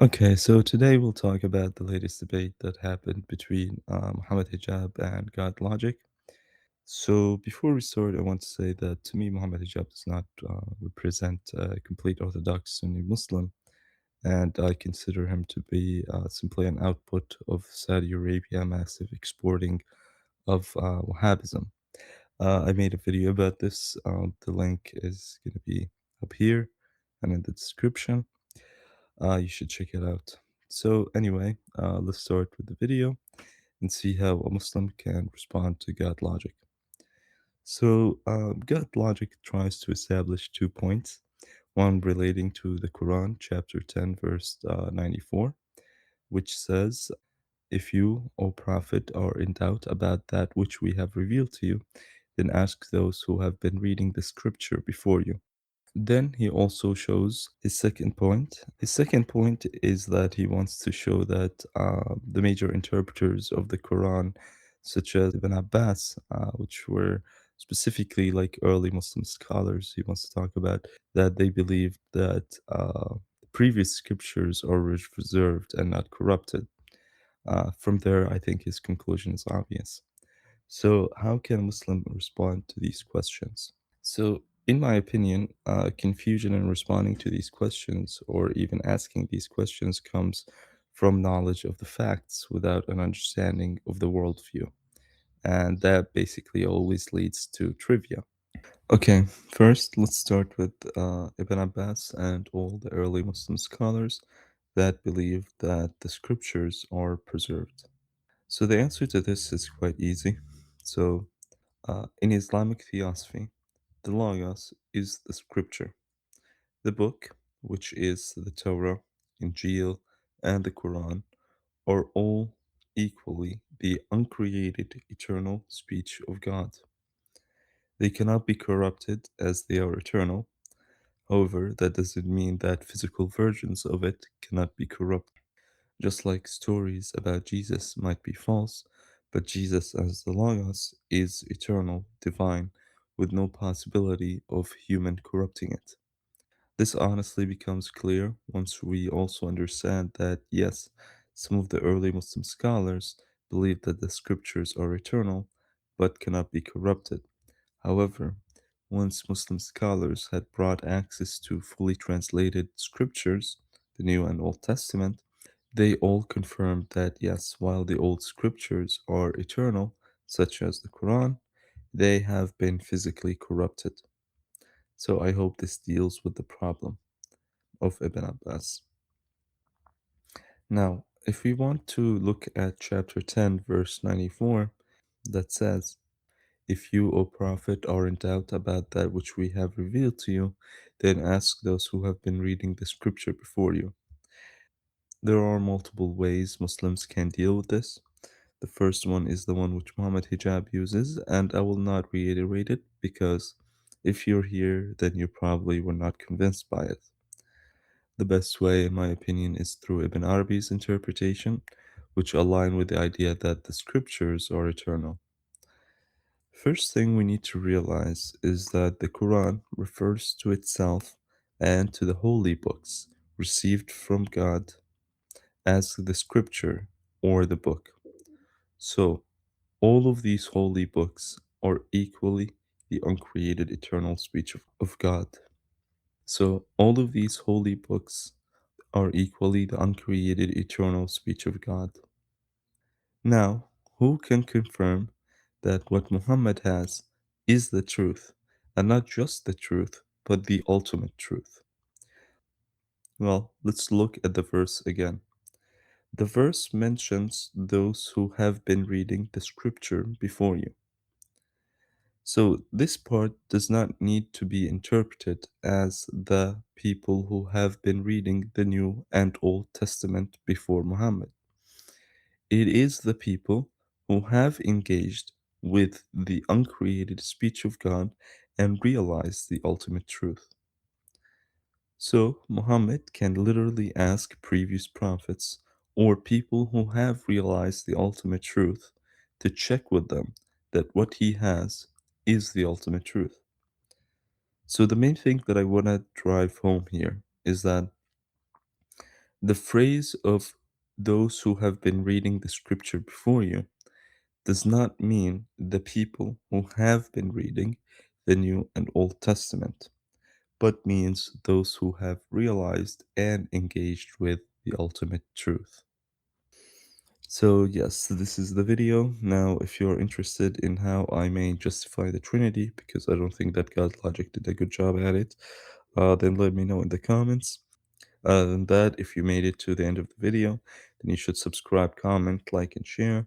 Okay, so today we'll talk about the latest debate that happened between Mohammed Hijab and Godlogic. So before we start, I want to say that to me, Mohammed Hijab does not represent a complete Orthodox Sunni Muslim, and I consider him to be simply an output of Saudi Arabia massive exporting of Wahhabism. I made a video about this. The link is going to be up here and in the description. You should check it out. So, anyway, let's start with the video and see how a Muslim can respond to God logic. So, God logic tries to establish 2 points, one relating to the Quran, chapter 10, verse 94, which says, "If you, O Prophet, are in doubt about that which we have revealed to you, then ask those who have been reading the scripture before you." Then he also shows his second point. His second point is that he wants to show that the major interpreters of the Quran, such as Ibn Abbas, which were specifically like early Muslim scholars, he wants to talk about that they believed that the previous scriptures are reserved and not corrupted. From there, I think his conclusion is obvious. So, how can a Muslim respond to these questions? So, in my opinion, confusion in responding to these questions or even asking these questions comes from knowledge of the facts without an understanding of the worldview. And that basically always leads to trivia. Okay, first let's start with Ibn Abbas and all the early Muslim scholars that believe that the scriptures are preserved. So the answer to this is quite easy. So, in Islamic theosophy, the Logos is the scripture. The book, which is the Torah, Injeel, and the Quran, are all equally the uncreated eternal speech of God. They cannot be corrupted as they are eternal. However, that doesn't mean that physical versions of it cannot be corrupted. Just like stories about Jesus might be false, but Jesus as the Logos is eternal, divine, with no possibility of human corrupting it. This honestly becomes clear once we also understand that, yes, some of the early Muslim scholars believe that the scriptures are eternal but cannot be corrupted. However, once Muslim scholars had brought access to fully translated scriptures, the New and Old Testament, they all confirmed that, yes, while the old scriptures are eternal, such as the Quran, they have been physically corrupted. So I hope this deals with the problem of Ibn Abbas. Now, if we want to look at chapter 10, verse 94, that says, "If you, O Prophet, are in doubt about that which we have revealed to you, then ask those who have been reading the scripture before you." There are multiple ways Muslims can deal with this. The first one is the one which Mohammed Hijab uses, and I will not reiterate it because if you're here, then you probably were not convinced by it. The best way, in my opinion, is through Ibn Arabi's interpretation, which align with the idea that the scriptures are eternal. First thing we need to realize is that the Quran refers to itself and to the holy books received from God as the scripture or the book. So, all of these holy books are equally the uncreated eternal speech of God. So, all of these holy books are equally the uncreated eternal speech of God. Now, who can confirm that what Muhammad has is the truth, and not just the truth, but the ultimate truth? Well, let's look at the verse again. The verse mentions those who have been reading the scripture before you. So, this part does not need to be interpreted as the people who have been reading the New and Old Testament before Muhammad. It is the people who have engaged with the uncreated speech of God and realized the ultimate truth. So, Muhammad can literally ask previous prophets or people who have realized the ultimate truth to check with them that what he has is the ultimate truth. So, the main thing that I want to drive home here is that The phrase of those who have been reading the scripture before you does not mean the people who have been reading the New and Old Testament, but means those who have realized and engaged with the ultimate truth. So, yes, this is the video. Now, if you're interested in how I may justify the Trinity, because I don't think that God Logic did a good job at it, then let me know in the comments. Other than that, if you made it to the end of the video, then you should subscribe, comment, like, and share.